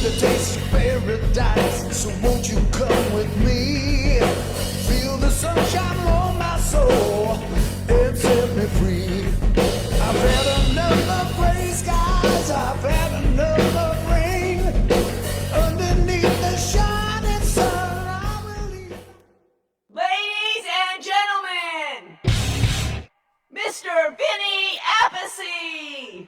the taste of paradise. So won't you come with me? Feel the sunshine on my soul and set me free. I've had enough of gray skies. I've had enough of rain. Underneath the shining sun, I will leave. Ladies and gentlemen, Mr. Vinny Appice!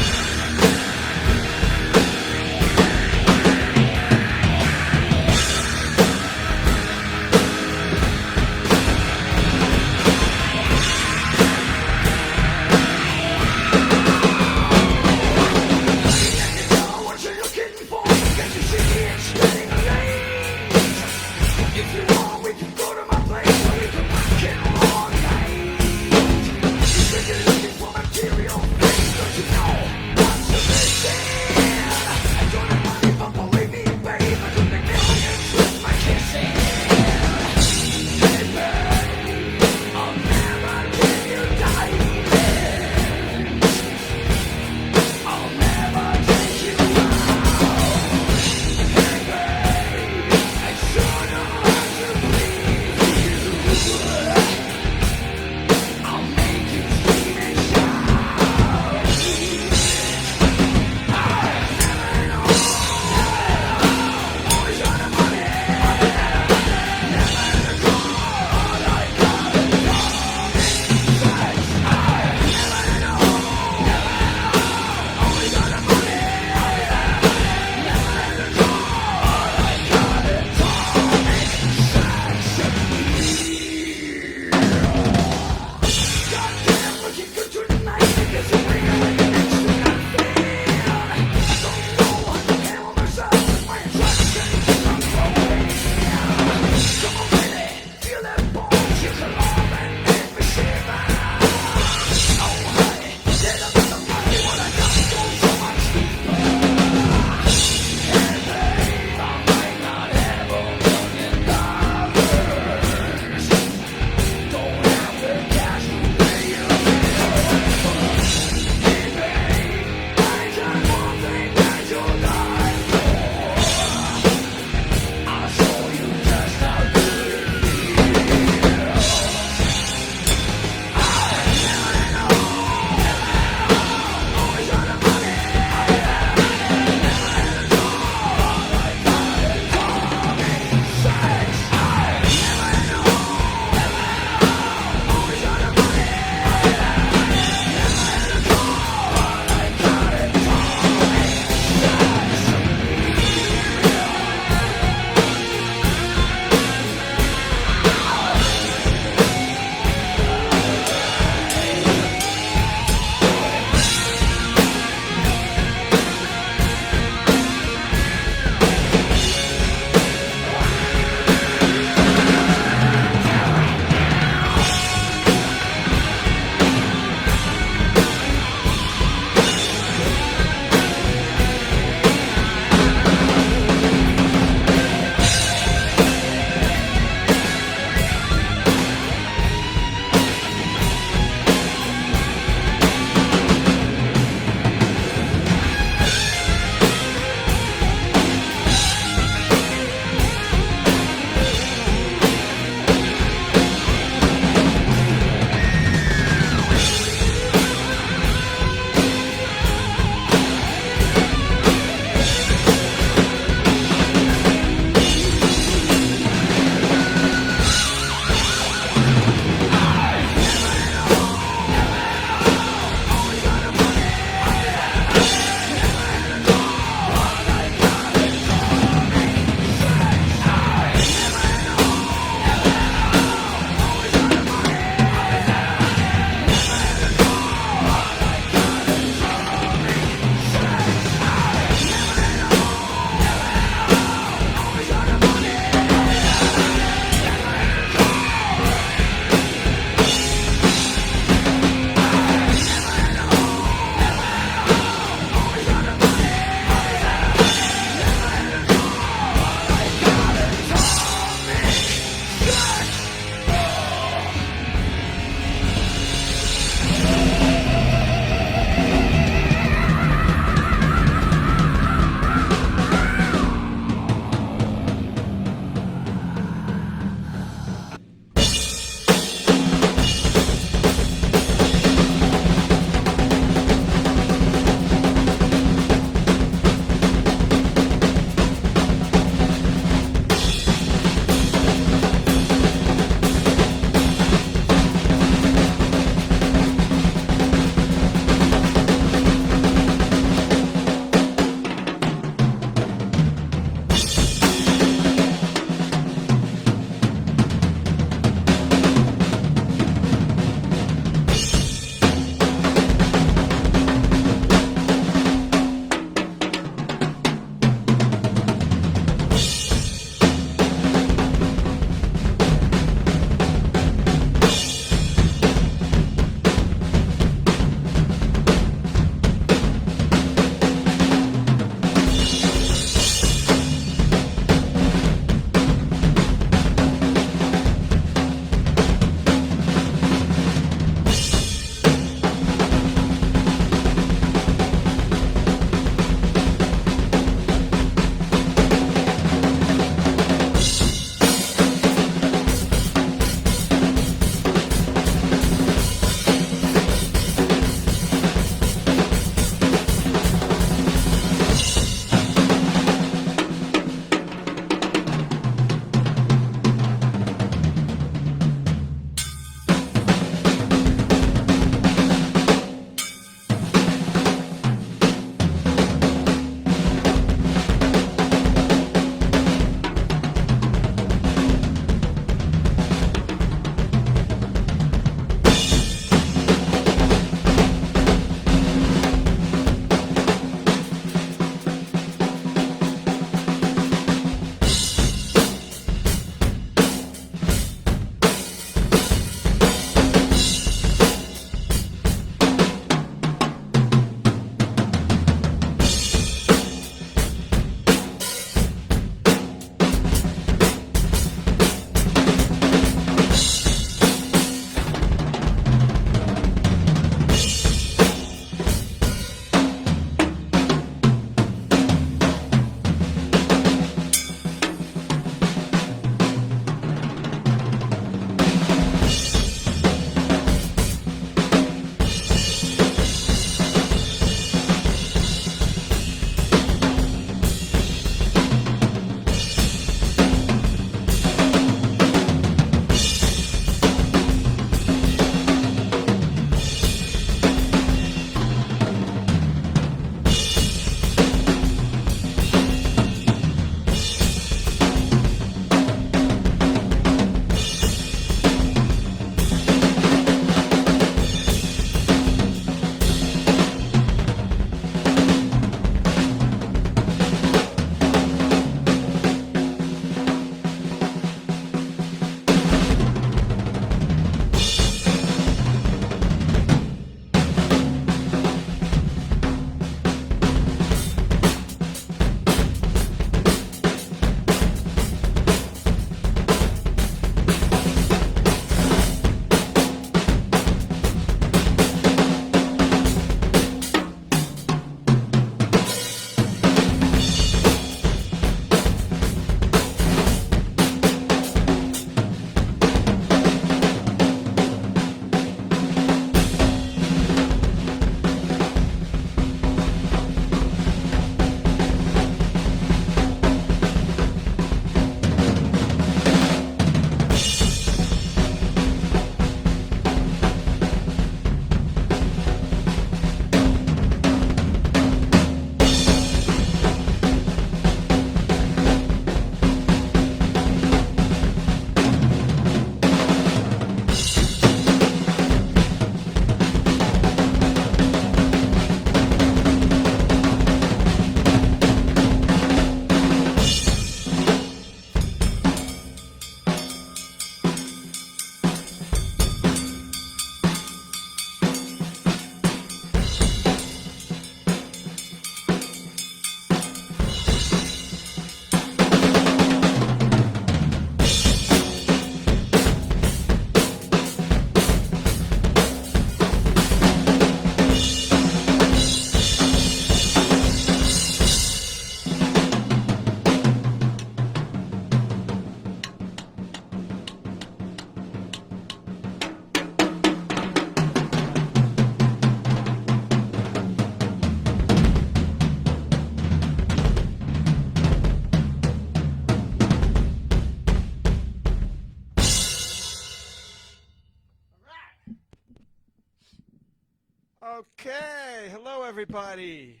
Okay, hello everybody.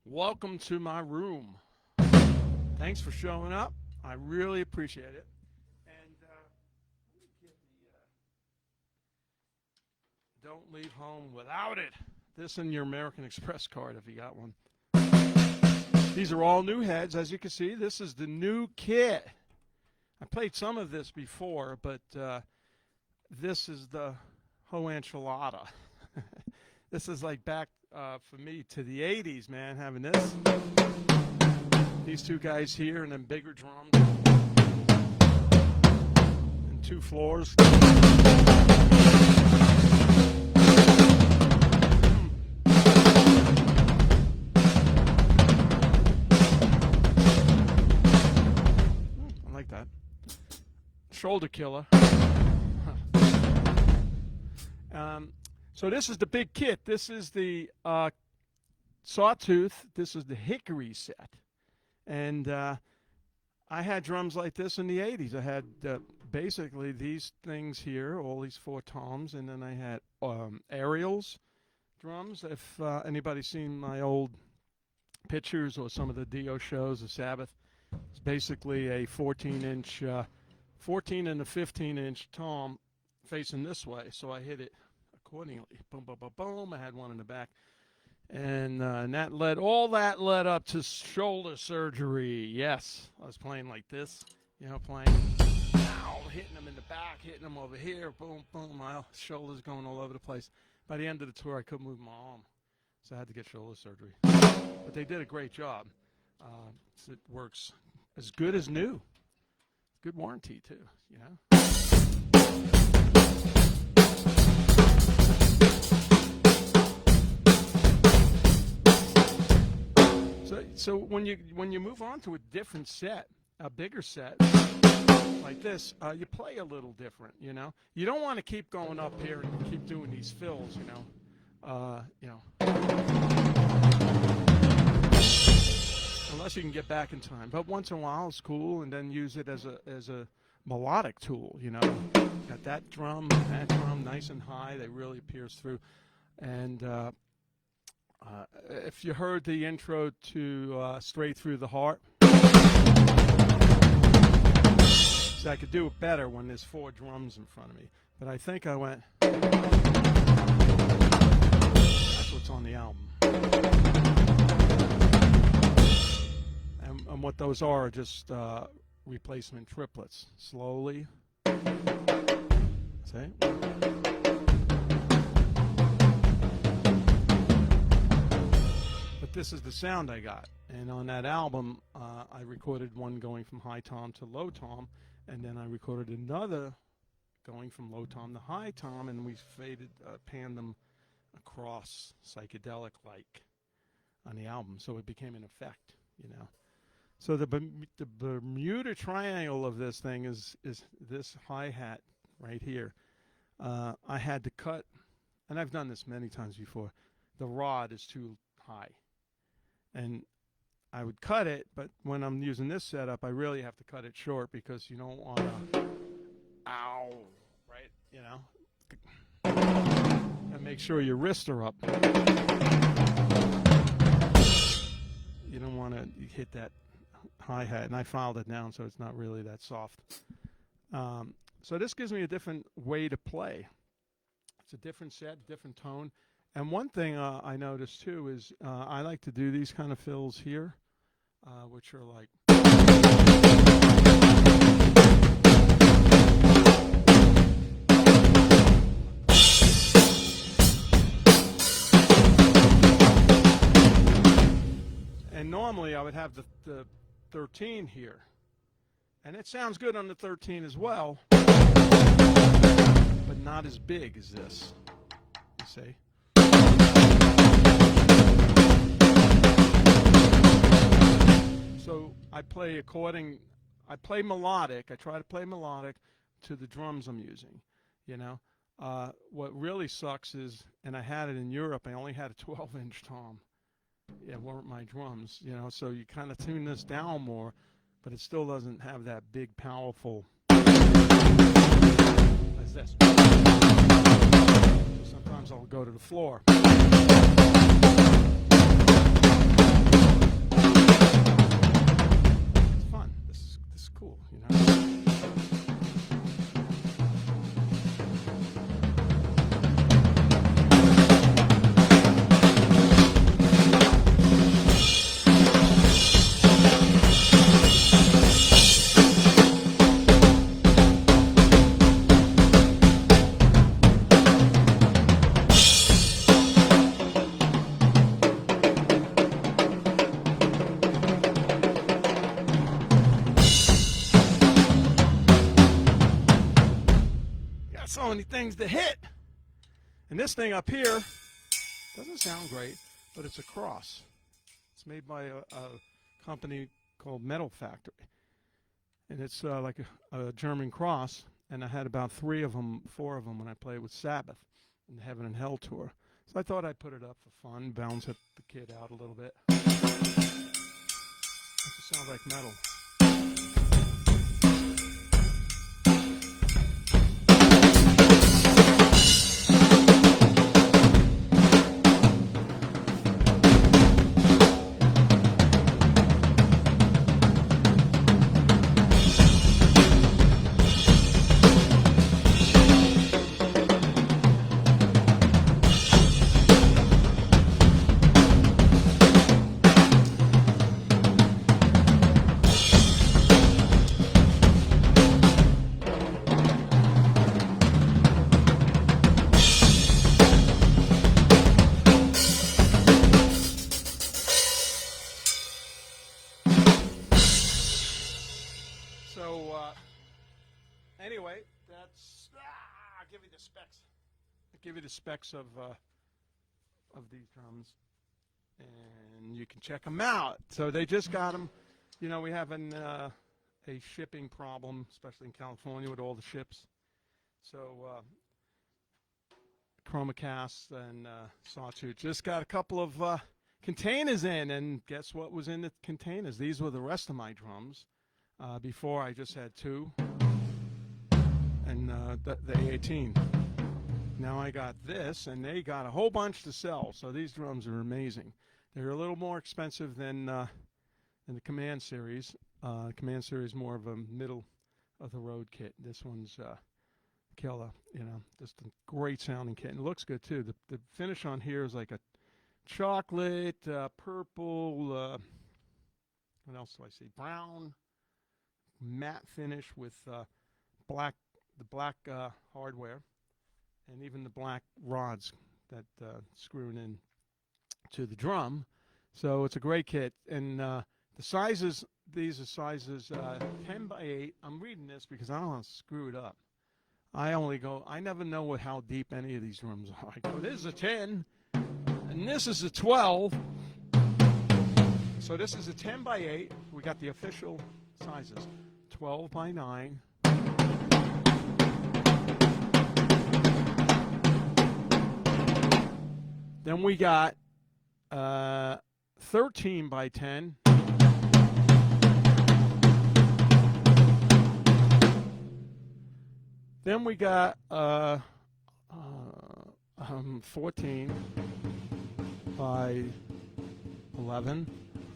Welcome to my room. Thanks for showing up. I really appreciate it. And let me get the don't leave home without it. This and your American Express card if you got one. These are all new heads, as you can see. This is the new kit. I played some of this before, but this is the Ho Enchilada. This is like back for me to the 80s, man, having this. These two guys here and then bigger drums. And 2 floors. I like that. Shoulder killer. So this is the big kit. This is the Sawtooth. This is the Hickory set. And I had drums like this in the 80s. I had basically these things here, all these 4 toms, and then I had aerials drums. If anybody's seen my old pictures or some of the Dio shows of Sabbath, it's basically a 14-inch, 14 and a 15-inch tom facing this way. So I hit it accordingly. Boom, boom, boom, boom. I had one in the back. And all that led up to shoulder surgery. Yes, I was playing like this, playing. Ow, hitting them in the back, hitting them over here. Boom, boom. My shoulders going all over the place. By the end of the tour, I couldn't move my arm, so I had to get shoulder surgery. But they did a great job. It works as good as new. Good warranty too, So when you move on to a different set, a bigger set like this, you play a little different. You don't want to keep going up here and keep doing these fills. Unless you can get back in time. But once in a while it's cool, and then use it as a melodic tool. Got that drum nice and high. They really pierce through, and. If you heard the intro to Straight Through the Heart, so I could do it better when there's 4 drums in front of me. But I think I went, that's what's on the album. And what those are just replacement triplets. Slowly. See? This is the sound I got, and on that album I recorded one going from high tom to low tom, and then I recorded another going from low tom to high tom, and we panned them across psychedelic like on the album, so it became an effect. So the Bermuda Triangle of this thing is this hi-hat right here. I had to cut, and I've done this many times before, the rod is too high. And I would cut it, but when I'm using this setup, I really have to cut it short because you don't want to, right? And make sure your wrists are up. You don't want to hit that hi-hat, and I filed it down so it's not really that soft. So this gives me a different way to play. It's a different set, different tone. And one thing I noticed too is I like to do these kind of fills here, which are like. And normally I would have the 13 here. And it sounds good on the 13 as well, but not as big as this, you see. So I play melodic. I try to play melodic to the drums I'm using, What really sucks is, and I had it in Europe, I only had a 12-inch tom. It weren't my drums, so you kind of tune this down more, but it still doesn't have that big, powerful as this. Sometimes I'll go to the floor. It's fun. This is cool, you know. So many things to hit. And this thing up here doesn't sound great, but it's a cross. It's made by a company called Metal Factory. And it's like a German cross. And I had about 4 of them when I played with Sabbath in the Heaven and Hell tour. So I thought I'd put it up for fun, bounce the kid out a little bit. It sounds like metal. Anyway, that's I'll give you the specs. I'll give you the specs of these drums, and you can check them out. So they just got them. You know, we have a shipping problem, especially in California with all the ships. So Chromacast and Sawtooth just got a couple of containers in, and guess what was in the containers? These were the rest of my drums. Before I just had 2. And the A18. Now I got this, and they got a whole bunch to sell. So these drums are amazing. They're a little more expensive than the Command Series. Command Series more of a middle of the road kit. This one's killer. You know, just a great sounding kit, and it looks good too. The finish on here is like a chocolate, purple. What else do I see? Brown, matte finish with black. The black hardware, and even the black rods that screwing in to the drum. So it's a great kit. And the sizes, these are sizes 10 by 8. I'm reading this because I don't want to screw it up. I never know how deep any of these drums are. I go, this is a 10, and this is a 12. So this is a 10 by 8. We got the official sizes, 12 by 9. Then we got 13 by 10. Then we got 14 by 11.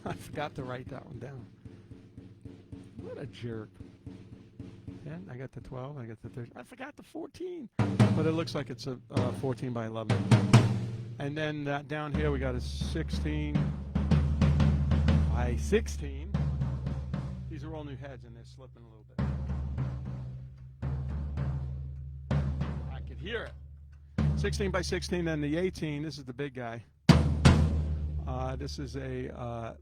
I forgot to write that one down. What a jerk. 10, I got the 12, I got the 13. I forgot the 14. But it looks like it's a 14 by 11. And then down here we got a 16 by 16. These are all new heads, and they're slipping a little bit. I could hear it. 16 by 16, and the 18, this is the big guy. This is a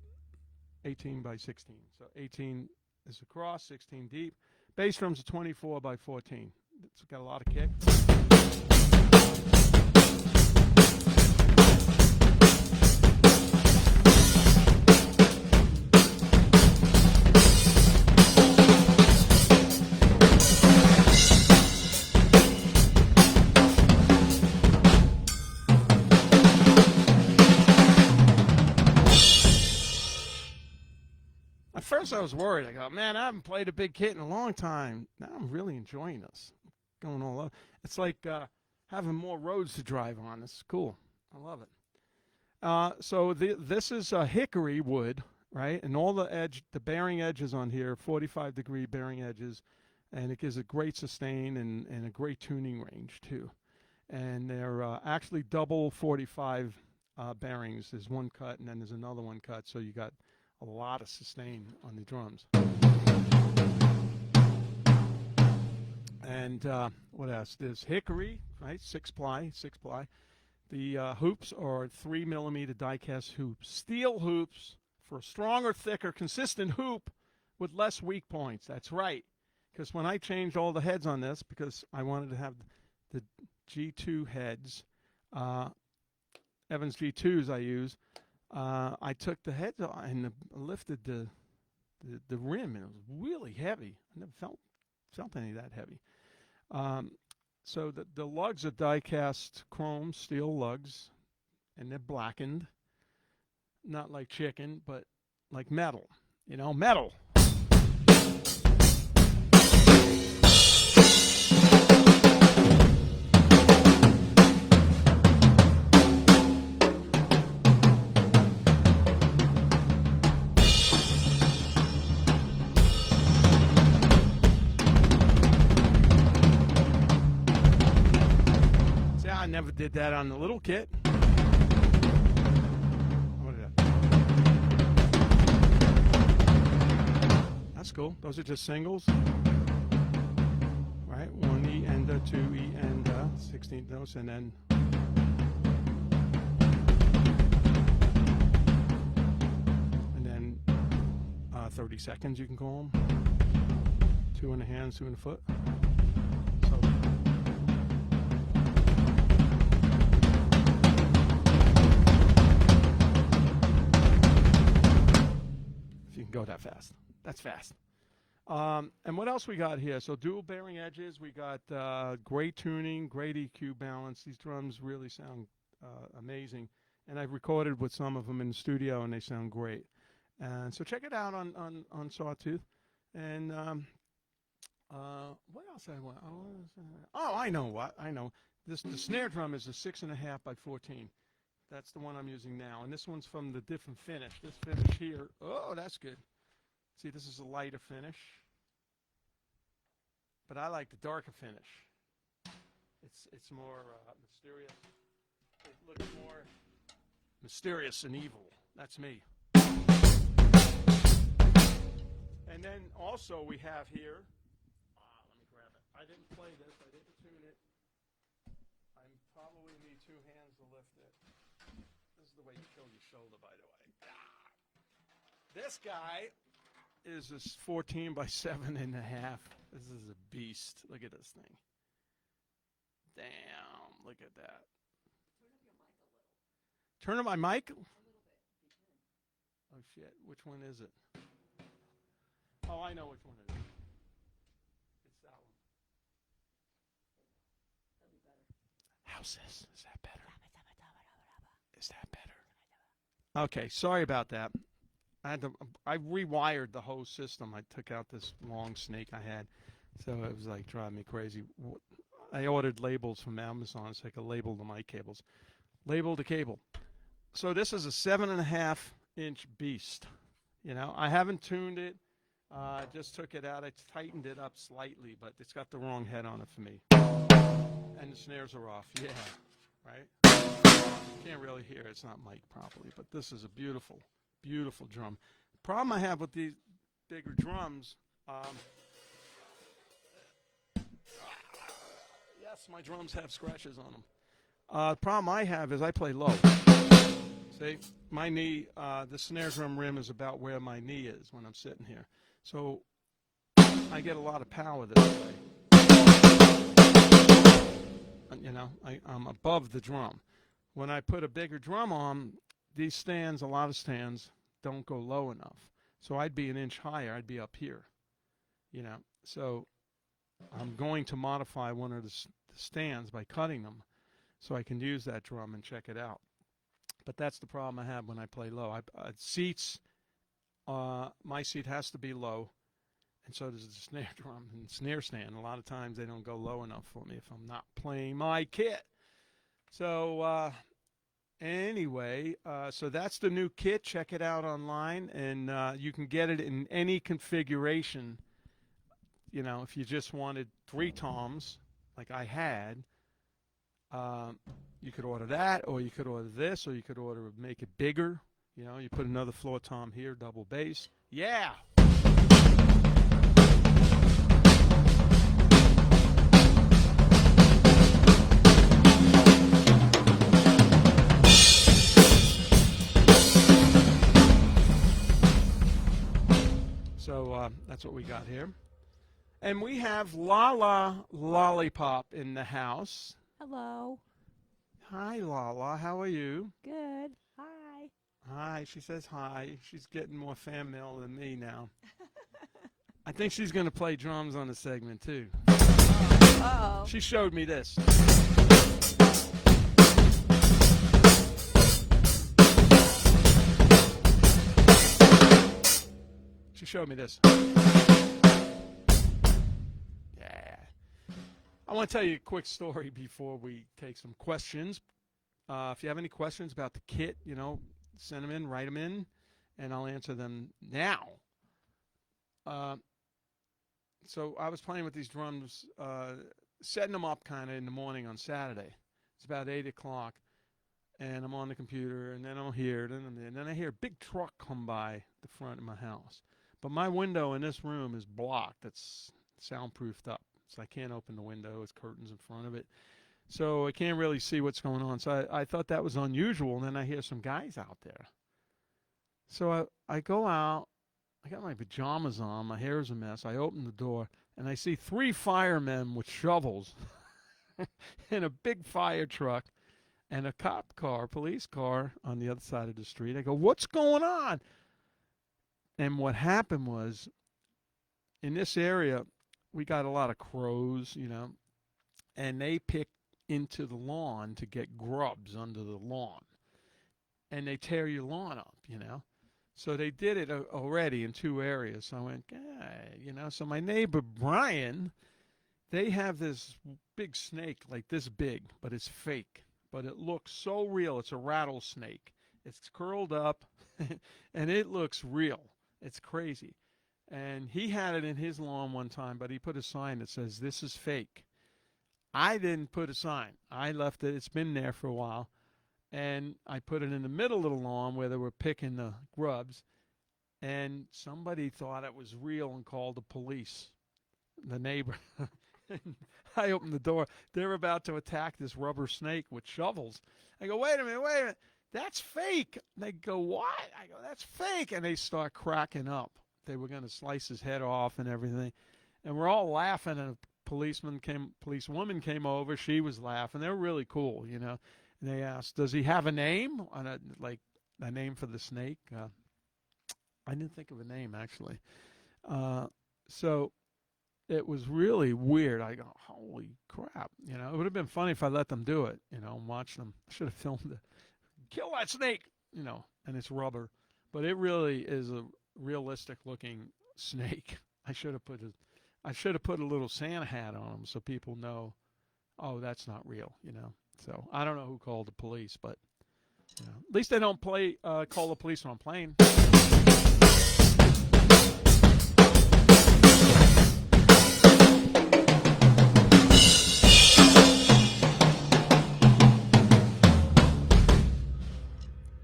18 by 16. So 18 is across, 16 deep. Bass drum's a 24 by 14. It's got a lot of kick. At first I was worried. I go, man, I haven't played a big kit in a long time. Now I'm really enjoying this. Going all over. It's like having more roads to drive on. This is cool. I love it. So this is hickory wood, right? And all the bearing edges on here, 45-degree bearing edges, and it gives a great sustain and a great tuning range too. And they're actually double 45 bearings. There's one cut and then there's another one cut, so you got a lot of sustain on the drums. And what else? There's hickory, right? 6-ply. The hoops are 3mm die-cast hoops. Steel hoops for a stronger, thicker, consistent hoop with less weak points. That's right. Because when I changed all the heads on this, because I wanted to have the G2 heads, Evans G2s I use, I took the heads off and lifted the rim, and it was really heavy. I never felt any that heavy. So the lugs are die-cast chrome steel lugs, and they're blackened, not like chicken, but like metal. You know, metal. I never did that on the little kit. What is that? That's cool. Those are just singles. Right? 1 E and 2 E and 16th notes, and then and then 30 seconds you can call them. 2 in the hands, 2 in the foot. So go that fast. That's fast. And what else we got here? So dual bearing edges. We got great tuning, great EQ balance. These drums really sound amazing. And I've recorded with some of them in the studio, and they sound great. And so check it out on Sawtooth. And what else I want? Oh, I know what. I know. The snare drum is a 6.5 by 14. That's the one I'm using now. And this one's from the different finish. This finish here, oh, that's good. See, this is a lighter finish. But I like the darker finish. It's more mysterious. It looks more mysterious and evil. That's me. And then also we have here, let me grab it. I didn't play this. I didn't tune it. I probably need 2 hands to lift it. This is the way you kill your shoulder, by the way. This guy is a 14 by 7.5. This is a beast. Look at this thing. Damn, look at that. Turn up my mic? Oh, shit. Which one is it? Oh, I know which one it is. It's that one. That'd be better. How's this? Is that better? Is that better? Okay, sorry about that. I rewired the whole system. I took out this long snake I had, so it was like driving me crazy. I ordered labels from Amazon so I could label the mic cables. Label the cable. So this is a 7.5-inch beast. You know, I haven't tuned it. Just took it out. I tightened it up slightly, but it's got the wrong head on it for me. And the snares are off. Yeah, right? Can't really hear it. It's not mic'd properly, but this is a beautiful, beautiful drum. Problem I have with these bigger drums, yes, my drums have scratches on them. The problem I have is I play low. See, my knee, the snare drum rim is about where my knee is when I'm sitting here. So I get a lot of power this way. You know, I'm above the drum. When I put a bigger drum on, these stands, a lot of stands, don't go low enough. So I'd be an inch higher. I'd be up here. You know, so I'm going to modify one of the stands by cutting them so I can use that drum and check it out. But that's the problem I have when I play low. Seats, my seat has to be low, and so does the snare drum and snare stand. A lot of times they don't go low enough for me if I'm not playing my kit. So anyway, so that's the new kit. Check it out online, and you can get it in any configuration. You know, if you just wanted 3 toms like I had, you could order that, or you could order this, or you could make it bigger. You know, you put another floor tom here, double bass. Yeah. So that's what we got here. And we have Lala Lollipop in the house. Hello. Hi, Lala. How are you? Good. Hi. Hi. She says hi. She's getting more fan mail than me now. I think she's going to play drums on the segment, too. Uh-oh. She showed me this. She showed me this. Yeah. I want to tell you a quick story before we take some questions. If you have any questions about the kit, you know, send them in, write them in, and I'll answer them now. So I was playing with these drums, setting them up kind of in the morning on Saturday. It's about 8 o'clock, and I'm on the computer, and then I'm here, and then I hear a big truck come by the front of my house. But my window in this room is blocked. It's soundproofed up, so I can't open the window. There's curtains in front of it. So I can't really see what's going on. So I thought that was unusual, and then I hear some guys out there. So I go out. I got my pajamas on. My hair's a mess. I open the door, and I see 3 firemen with shovels in a big fire truck and a cop car, police car on the other side of the street. I go, what's going on? And what happened was, in this area, we got a lot of crows, you know, and they pick into the lawn to get grubs under the lawn. And they tear your lawn up, you know. So they did it already in 2 areas. So I went, you know. So my neighbor, Brian, they have this big snake like this big, but it's fake. But it looks so real. It's a rattlesnake. It's curled up, and it looks real. It's crazy. And he had it in his lawn one time, but he put a sign that says, this is fake. I didn't put a sign. I left it. It's been there for a while. And I put it in the middle of the lawn where they were picking the grubs. And somebody thought it was real and called the police, the neighbor. I opened the door. They're about to attack this rubber snake with shovels. I go, wait a minute. That's fake. They go, what? I go, that's fake. And they start cracking up. They were going to slice his head off and everything. And we're all laughing. And a policewoman came over. She was laughing. They were really cool, you know. And they asked, does he have a name? Like a name for the snake? I didn't think of a name, actually. So it was really weird. I go, holy crap. You know, it would have been funny if I let them do it, you know, and watch them. I should have filmed it. Kill that snake, you know, and it's rubber. But it really is a realistic-looking snake. I should have put a little Santa hat on him so people know, oh, that's not real, you know. So I don't know who called the police, but you know, at least they don't call the police when I'm playing.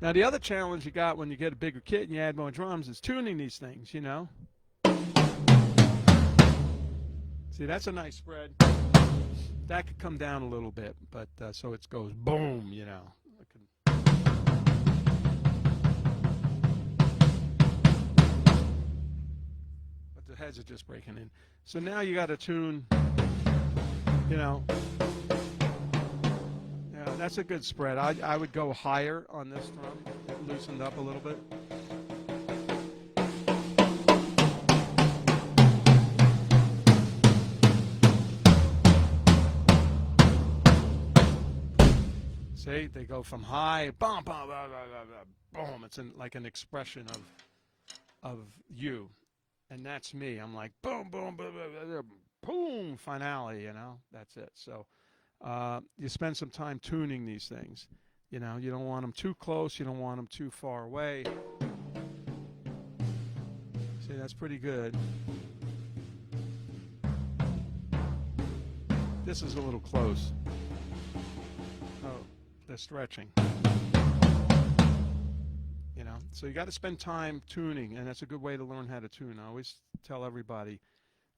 Now, the other challenge you got when you get a bigger kit and you add more drums is tuning these things, you know. See, that's a nice spread. That could come down a little bit, but so it goes boom, you know. But the heads are just breaking in. So now you got to tune, you know. Yeah, that's a good spread. I would go higher on this drum. It loosened up a little bit. See, they go from high, boom, boom, boom, boom, boom. It's like an expression of you. And that's me. I'm like, boom, boom, boom, boom, boom, finale, you know? That's it. So you spend some time tuning these things. You know, you don't want them too close. You don't want them too far away. See, that's pretty good. This is a little close. Oh, they're stretching. You know, so you got to spend time tuning, and that's a good way to learn how to tune. I always tell everybody,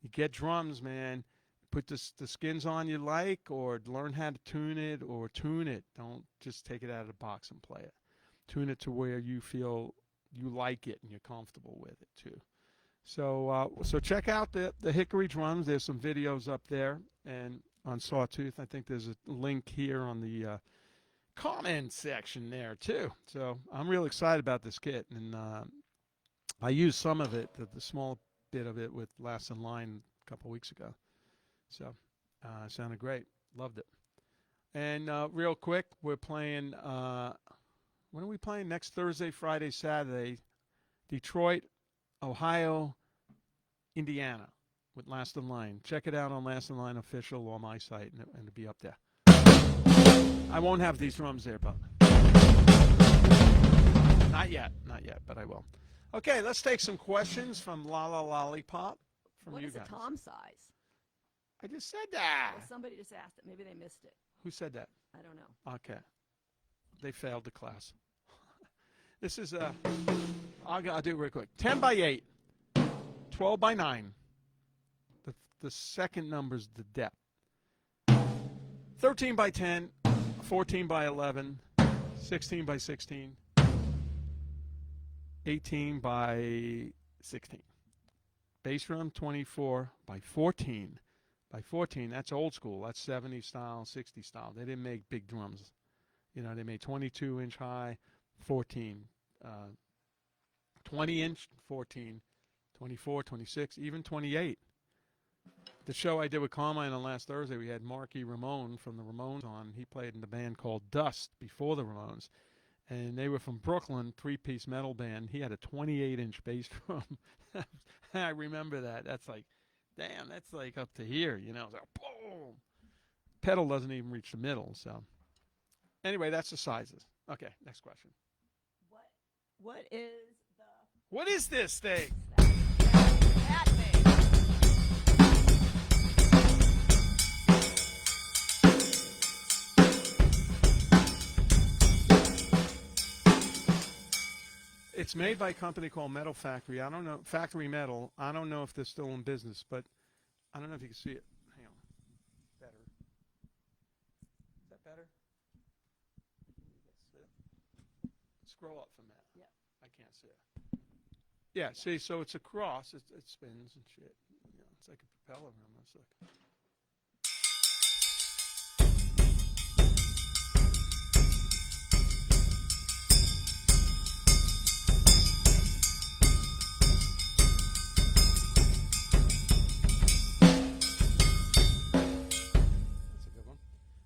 you get drums, man, put the skins on you like, or learn how to tune it, or tune it. Don't just take it out of the box and play it. Tune it to where you feel you like it and you're comfortable with it too. So so check out the Hickory drums. There's some videos up there, and on Sawtooth, I think there's a link here on the comment section there too. So I'm real excited about this kit, and I used some of it, the small bit of it, with Last in Line a couple weeks ago. So it sounded great. Loved it. And real quick, we're playing, when are we playing? Next Thursday, Friday, Saturday, Detroit, Ohio, Indiana, with Last in Line. Check it out on Last in Line Official on my site, and it'll be up there. I won't have these drums there, but not yet, but I will. Okay, let's take some questions from Lala Lollipop from What you is guys. a tom size? I just said that. Well, somebody just asked it. Maybe they missed it. Who said that? I don't know. Okay. They failed the class. This is I'll do it real quick. 10 by 8, 12 by 9. The second number's the depth. 13 by 10, 14 by 11, 16 by 16, 18 by 16. Bass drum 24 by 14. By 14, that's old school. That's 70 style, 60 style. They didn't make big drums. You know, they made 22-inch high, 14, 20-inch, 14, 24, 26, even 28. The show I did with Carmine on last Thursday, we had Marky Ramone from the Ramones on. He played in the band called Dust before the Ramones. And they were from Brooklyn, three-piece metal band. He had a 28-inch bass drum. I remember that. That's like, damn, that's like up to here, you know. It's like, boom. Pedal doesn't even reach the middle, so. Anyway, that's the sizes. Okay, next question. What is What is this thing? that thing? It's made by a company called Metal Factory. I don't know, Factory Metal. I don't know if they're still in business, but I don't know if you can see it. Hang on. Better. Is that better? Scroll up from that. Yeah. I can't see it. Yeah, see, so it's a cross. It spins and shit. You know, it's like a propeller almost. Look.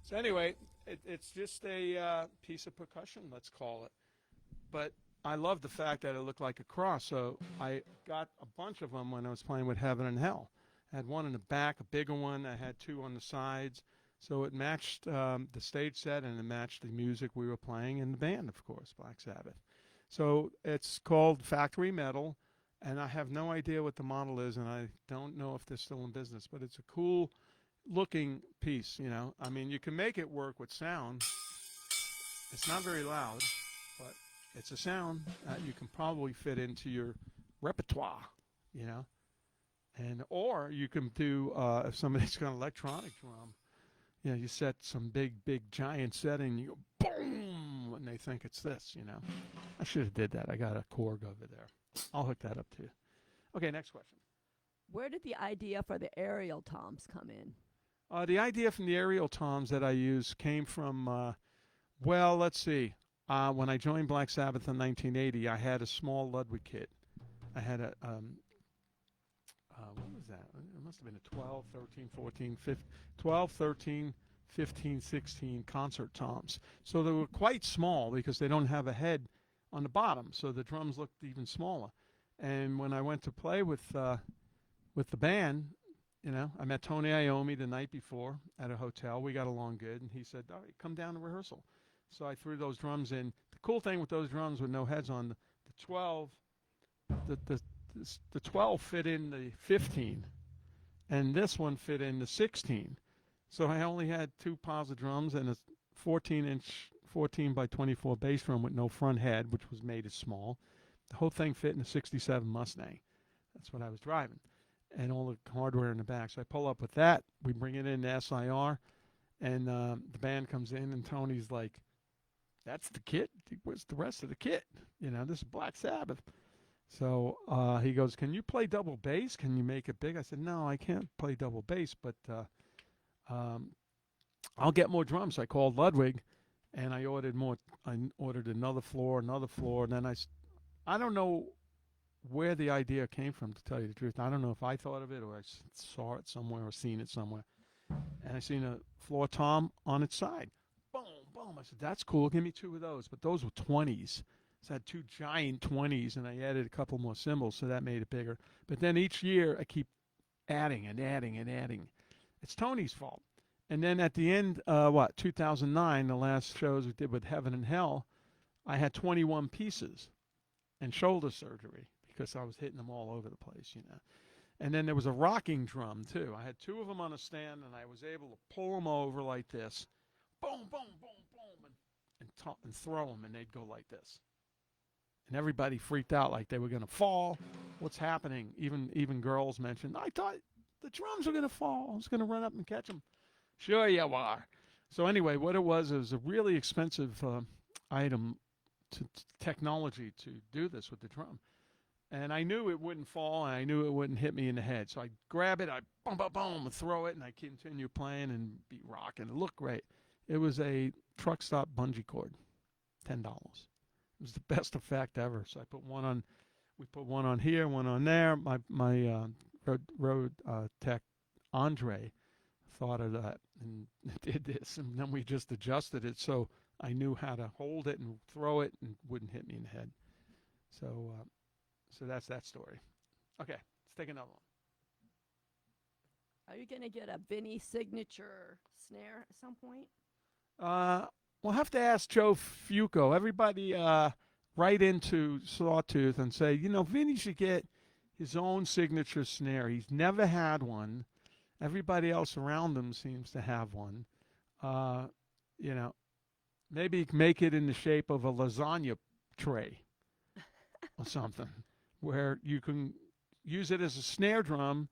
So anyway, it's just a piece of percussion, let's call it. But I love the fact that it looked like a cross. So I got a bunch of them when I was playing with Heaven and Hell. I had one in the back, a bigger one. I had two on the sides. So it matched the stage set, and it matched the music we were playing in the band, of course, Black Sabbath. So it's called Factory Metal, and I have no idea what the model is, and I don't know if they're still in business. But it's a cool looking piece, you know. I mean, you can make it work with sound. It's not very loud, but it's a sound that you can probably fit into your repertoire, you know. And or you can do if somebody's got an electronic drum, you know, you set some big giant setting, you go boom, and they think it's this, you know. I should have did that. I got a Korg over there. I'll hook that up too. Okay, next question. Where did the idea for the aerial toms come in? The idea from the aerial toms that I use came from, well, let's see. When I joined Black Sabbath in 1980, I had a small Ludwig kit. I had a, what was that? It must have been a 12, 13, 14, 15, 12, 13, 15, 16 concert toms. So they were quite small because they don't have a head on the bottom, so the drums looked even smaller. And when I went to play with the band, I met Tony Iommi the night before at a hotel. We got along good, and he said, "All right, come down to rehearsal." So I threw those drums in. The cool thing with those drums with no heads on, the 12, the 12 fit in the 15, and this one fit in the 16. So I only had 2 piles of drums and a 14-inch, 14 by 24 bass drum with no front head, which was made as small. The whole thing fit in a 67 Mustang. That's what I was driving, and all the hardware in the back. So I pull up with that. We bring it in to SIR, and the band comes in, and Tony's like, "That's the kit? Where's the rest of the kit? This is Black Sabbath." So he goes, "Can you play double bass? Can you make it big?" I said, "No, I can't play double bass, but I'll get more drums." So I called Ludwig, and I ordered more. I ordered another floor, and then I don't know where the idea came from, to tell you the truth. I don't know if I thought of it or I saw it somewhere or seen it somewhere. And I seen a floor tom on its side. Boom, boom. I said, "That's cool. Give me 2 of those." But those were 20s. So I had 2 giant 20s, and I added a couple more cymbals, so that made it bigger. But then each year I keep adding and adding and adding. It's Tony's fault. And then at the end, 2009, the last shows we did with Heaven and Hell, I had 21 pieces and shoulder surgery because I was hitting them all over the place, And then there was a rocking drum, too. I had 2 of them on a stand, and I was able to pull them over like this. Boom, boom, boom, boom, and throw them, and they'd go like this. And everybody freaked out like they were going to fall. What's happening? Even girls mentioned, "I thought the drums were going to fall. I was going to run up and catch them." "Sure you are." So anyway, what it was a really expensive item, technology to do this with the drum. And I knew it wouldn't fall, and I knew it wouldn't hit me in the head. So I grab it, I boom, boom, boom, and throw it, and I continue playing and be rocking. It looked great. It was a truck stop bungee cord, $10. It was the best effect ever. So I put one on. We put one on here, one on there. My road tech Andre thought of that and did this, and then we just adjusted it so I knew how to hold it and throw it and it wouldn't hit me in the head. So that's that story. Okay, let's take another one. Are you going to get a Vinny signature snare at some point? We'll have to ask Joe Fuco. Everybody write into Sawtooth and say, Vinny should get his own signature snare. He's never had one. Everybody else around him seems to have one. Maybe make it in the shape of a lasagna tray or something, where you can use it as a snare drum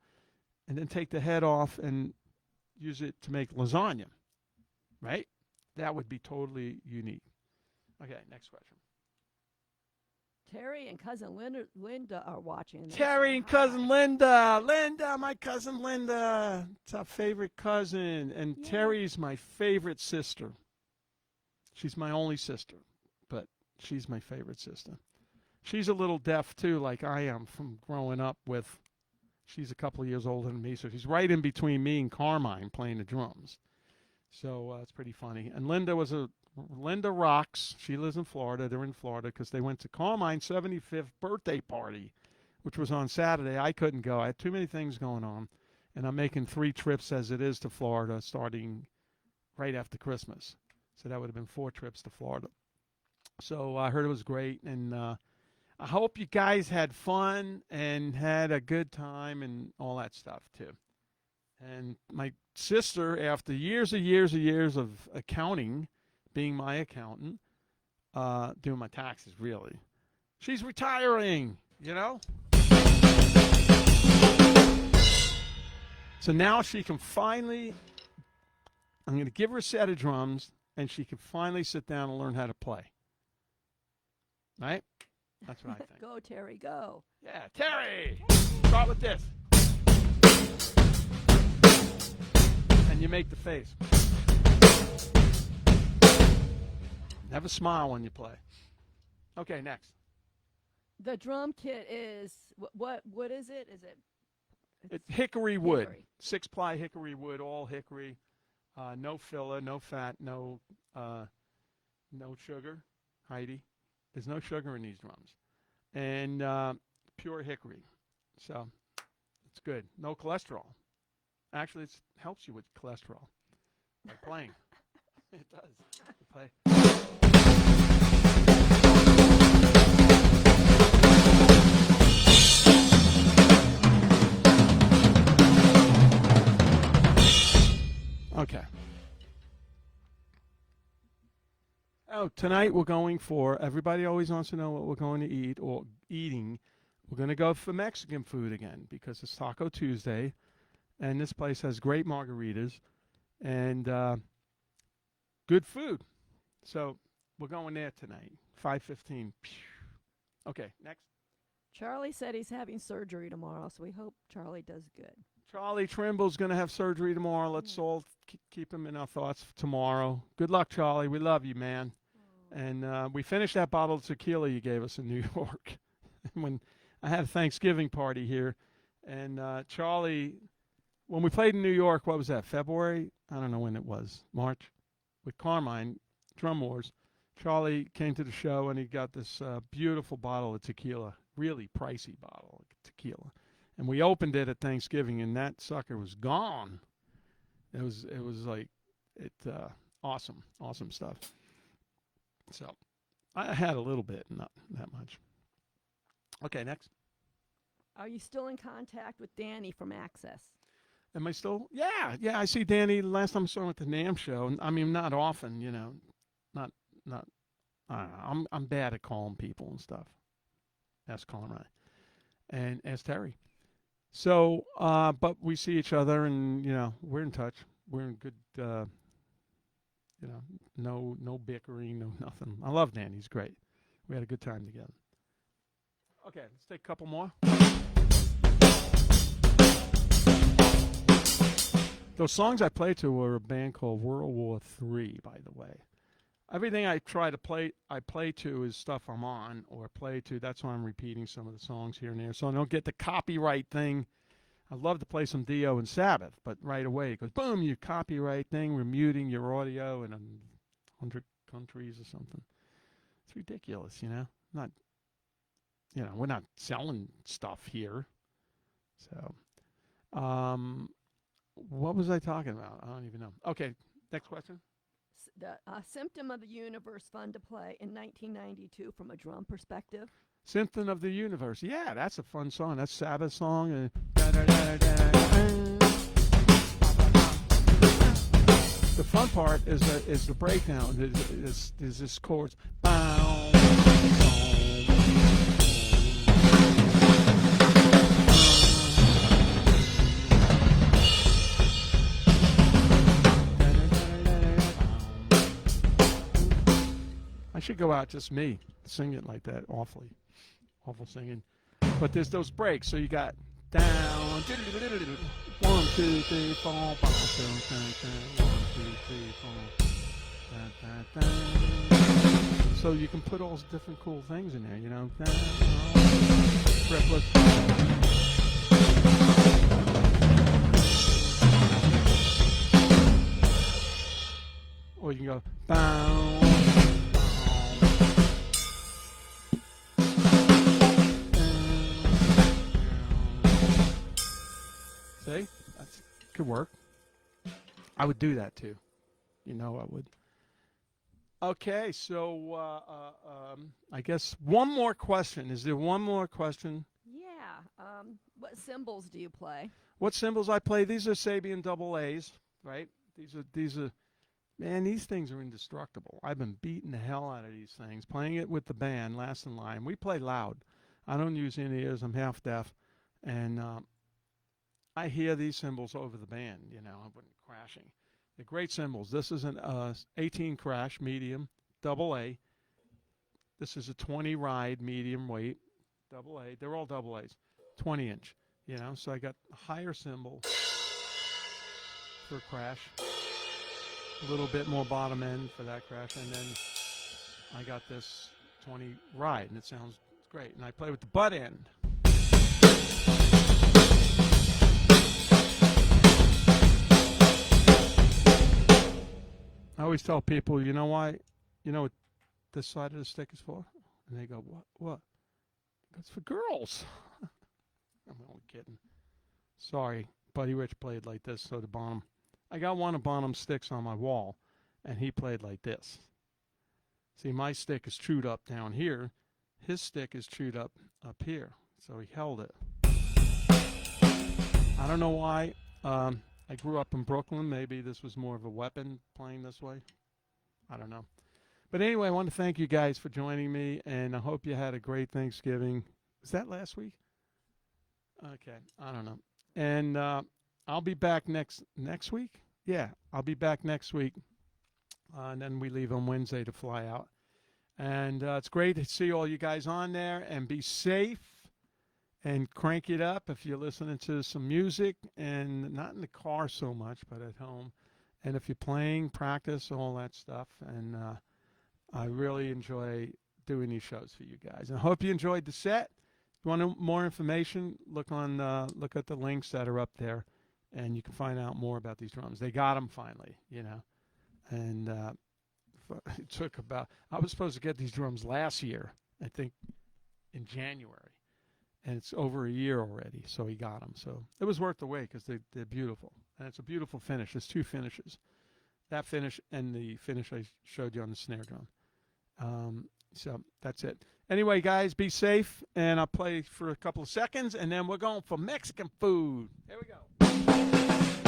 and then take the head off and use it to make lasagna, right? That would be totally unique. Okay, next question. Terry and cousin Linda are watching. Terry and cousin Linda. My cousin Linda. It's our favorite cousin. And Yeah. Terry's my favorite sister. She's my only sister, but she's my favorite sister. She's a little deaf, too, like I am from growing up with. She's a couple of years older than me, so she's right in between me and Carmine playing the drums. So it's pretty funny. And Linda rocks. She lives in Florida. They're in Florida because they went to Carmine's 75th birthday party, which was on Saturday. I couldn't go. I had too many things going on. And I'm making 3 trips as it is to Florida starting right after Christmas. So that would have been 4 trips to Florida. So I heard it was great. And I hope you guys had fun and had a good time and all that stuff, too. And my sister, after years of accounting, being my accountant, doing my taxes, really, she's retiring, So now she can finally, I'm going to give her a set of drums, and she can finally sit down and learn how to play. Right? That's what I think. Go, Terry, go. Yeah, Terry! Start with this. And you make the face. Never smile when you play. Okay, next. The drum kit is, what is it? Is it? It's hickory wood. Hickory. 6-ply hickory wood, all hickory. No filler, no fat, no sugar, Heidi. There's no sugar in these drums. And pure hickory. So it's good. No cholesterol. Actually, it helps you with cholesterol by playing. It does. You play. Okay. Oh, tonight we're going for, everybody always wants to know what we're going to eat or eating. We're going to go for Mexican food again because it's Taco Tuesday, and this place has great margaritas and good food. So we're going there tonight, 5:15. Okay, next. Charlie said he's having surgery tomorrow, so we hope Charlie does good. Charlie Trimble's going to have surgery tomorrow. Let's all keep him in our thoughts tomorrow. Good luck, Charlie. We love you, man. And we finished that bottle of tequila you gave us in New York when I had a Thanksgiving party here. And Charlie, when we played in New York, what was that, February? I don't know when it was, March, with Carmine, Drum Wars. Charlie came to the show, and he got this beautiful bottle of tequila, really pricey bottle of tequila. And we opened it at Thanksgiving, and that sucker was gone. It was like awesome stuff. So I had a little bit, not that much. Okay, next. Are you still in contact with Danny from Access? Am I still? Yeah. I see Danny. Last time I saw him at the NAMM show. I mean, not often, not. I don't know. I'm bad at calling people and stuff. Ask Conrad and ask Terry. So, but we see each other, and we're in touch. We're in good, no bickering, no nothing. I love Dan. He's great. We had a good time together. Okay, let's take a couple more. Those songs I played to were a band called World War III, by the way. Everything I play to is stuff I'm on or play to. That's why I'm repeating some of the songs here and there, so I don't get the copyright thing. I'd love to play some Dio and Sabbath, but right away it goes, boom, you copyright thing. We're muting your audio in 100 countries or something. It's ridiculous, Not, we're not selling stuff here. So, what was I talking about? I don't even know. Okay, next question. The Symptom of the Universe, fun to play in 1992 from a drum perspective. Symptom of the Universe. Yeah, that's a fun song. That's Sabbath song. The fun part is the breakdown. Is this chords. I should go out, just me, sing it like that, awful singing. But there's those breaks, so you got down, 1, 2, 3, 4, 1, 2, 3, 4. So you can put all those different cool things in there, Or you can go, bow. See? That could work. I would do that too. I would. Okay, so I guess one more question. Is there one more question? Yeah. What cymbals do you play? What cymbals I play? These are Sabian double A's, right? These are, man, these things are indestructible. I've been beating the hell out of these things, playing it with the band, Last in Line. We play loud. I don't use any ears. I'm half deaf. And I hear these cymbals over the band, I wasn't crashing. They're great cymbals. This is an 18 crash, medium, double A. This is a 20 ride, medium weight, double A. They're all double A's, 20 inch, So I got a higher cymbal for crash, a little bit more bottom end for that crash, and then I got this 20 ride, and it sounds great. And I play with the butt end. I always tell people, you know why? You know what this side of the stick is for? And they go, what? It's for girls. kidding. Sorry, Buddy Rich played like this, so the Bonham. I got one of Bonham's sticks on my wall, and he played like this. See, my stick is chewed up down here. His stick is chewed up here, so he held it. I don't know why. I grew up in Brooklyn. Maybe this was more of a weapon playing this way. I don't know. But anyway, I want to thank you guys for joining me, and I hope you had a great Thanksgiving. Was that last week? Okay, I don't know. And I'll be back next week. Yeah, I'll be back next week. And then we leave on Wednesday to fly out. And it's great to see all you guys on there. And be safe and crank it up if you're listening to some music, and not in the car so much, but at home. And if you're playing, practice, all that stuff. And I really enjoy doing these shows for you guys. And I hope you enjoyed the set. If you want more information, look at the links that are up there, and you can find out more about these drums. They got them finally, you know. And it took I was supposed to get these drums last year, I think in January. And it's over a year already, so he got them. So it was worth the wait because they're beautiful. And it's a beautiful finish. There's two finishes. That finish and the finish I showed you on the snare drum. So that's it. Anyway, guys, be safe. And I'll play for a couple of seconds, and then we're going for Mexican food. Here we go.